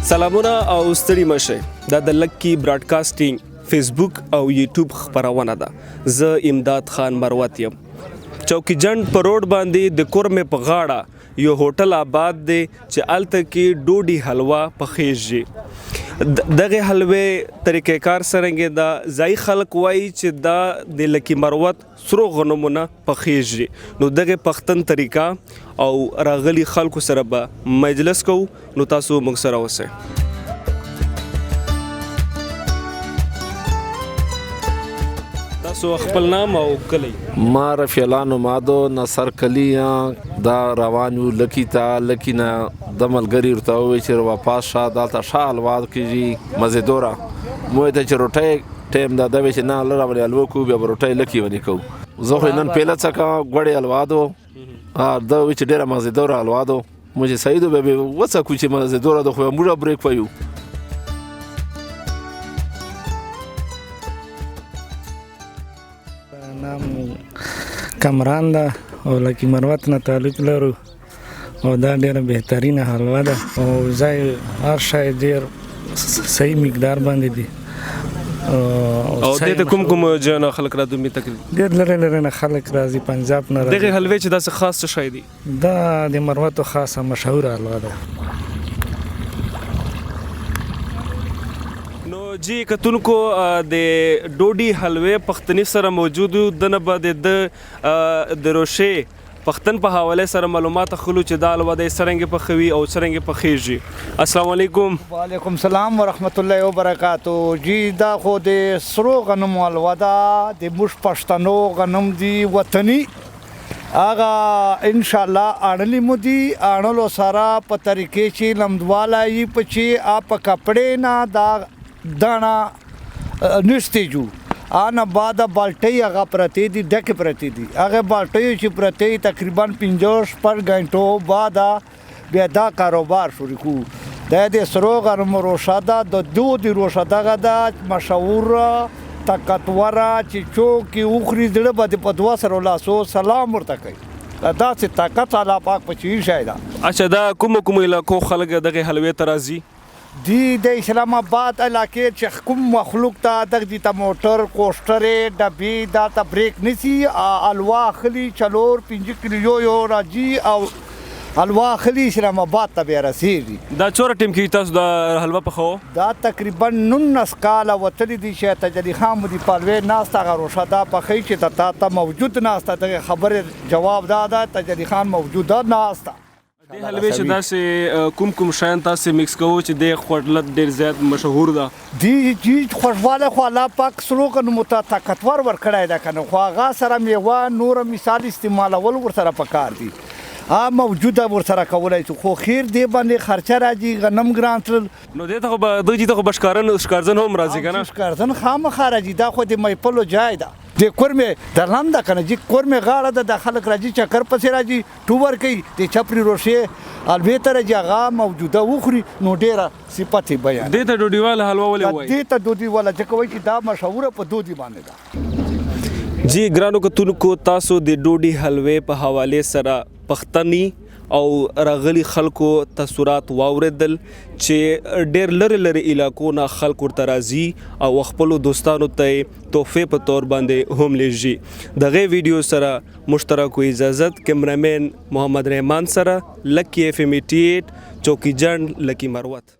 سلامونه او ستړي مشه دا د لکی براډکاسټینګ فیسبوک او یوټیوب خبرونه ده زه امداد خان مروت یم چوکی جند په روډ باندې د کورمه په غاړه یو هوټل آباد دی چې الته کې ډوډۍ حلوا پخېږي دغه حلوه طریقې کار سرنګ دا ځای خلک وایي چې دا د لکی مروت سرو غنمونه پخېږي نو دغه پختن طریقه او راغلي خلکو سره به مجلس کو نو تاسو موږ سره اوسئ تاسو خپل نام او کلی ما رفیلان مادو نصر کلی دا روان یو لکی ته لکی نه د ملګری ورته وی چې واپس شه دلته ښه حلوا کېږي مزیدوره مو ته چې روټۍ ټیم دا د چې نه لره باندې حلوا کوو بیا به روټۍ لکې ونی کوو زه خو نن پیله څکه غوړې حلوا دو دا وی چې ډېره مزیدوره حلوا دو مو چې صحیح دو بیا به وڅکو چې مزیدوره دو خو موږ بریک ویو نام کامران ده او لکی مروت نه تعلق لرو او دا ډیره بهترینه حلوا ده او ځای هر شی ډیر صحیح مقدار باندې دي او د کوم جنا خلک را دومي تقریبا ډیر لره نه خلک راځي پنجاب نه راځي دغه حلوه چې داسې خاص څه شی دي دا د مروت خاصه مشهور حلوا ده جی کتونکو د ډوډۍ حلوه پختنی سره موجود د نه بعد د روشه پختن په حواله سره معلومات خلو چې دا حلوه د سرنګ په خوي او سرنګ په خيږي السلام علیکم وعلیکم السلام ورحمت الله وبرکاتو جی دا خو د سرو غنم حلوه ده د مش پښتنو غنم دی وطني آغا ان شاء الله اړلی مودي اړلو سره په طریقې چې لمدوالای پچی اپ کپڑے نه دا دانا نشته جو آنا بعد بالټي هغه پرتی دي ډکه پرتی دي هغه بالټي چې پرتی تقریبا 50 پر غنټو بعد بیا دا کاروبار شروع کو د سرو غرم روشاده د دو روشاده غدا مشهور طاقتوره چې چوکي اوخري دړه بده په دوا سره لاسو سلام ورته کوي دا چې طاقت الله پاک پچی شایدا اچھا دا کوم علاقو خلک دغه حلوه ترازی دی د اسلام آباد علاقې چې کوم مخلوق ته دغه د موټر کوسټر ډبي دا ته بریک نسی الوا خلی چلور 5 کیلو یو راځي او الوا خلی اسلام آباد ته بیا رسیږي دا چور ټیم کې تاسو د حلوا پخو دا تقریبا 19 کال وتلی دي چې تجلی خام دی پالوي ناس تا غروشه دا پخې چې ته موجود ناس ته خبر جواب دا تجلی خان موجوده ناس ته د حلوه چې داسې کوم شان تاسو میکس کوو چې د خوړلت ډیر زیات مشهور ده دی چیز خوشواله خو الله پاک سلوګن متطاقتور ور کړای دا کنه خو هغه سره میوه نور مثال استعمالول ور سره پکار دي موجوده ور سره کولای خو خیر دی باندې خرچه راځي غنم ګرانټل نو دته خو د دې ته بشکارن شکارزن هم راځي کنه شکارزن خام خارجي دا خو د میپلو جای ده د کورمه درلنده کنه چې کورمه غاړه د خلک راځي چکر پسې راځي ټوور کوي د چپری روشه البته راځي هغه موجوده وخوري نو ډیره صفته بیان د ته ډوډۍ والا حلوا ولې وای د ته ډوډۍ والا چې کوي چې دا مشهور په دودي باندې ده جی ګرانو کتونکو تاسو د ډوډۍ حلوه په حواله سره پختنی او راغلي خلکو تاثرات واوریدل چې ډېر لری علاقو نه خلک ورته راځي او خپل دوستانو ته تحفه په تور باندې هم لېږي دغه ویډیو سره مشترک اجازت کیمرامین محمد رحمان سره لکی FM 88 چوکی جند لکی مروت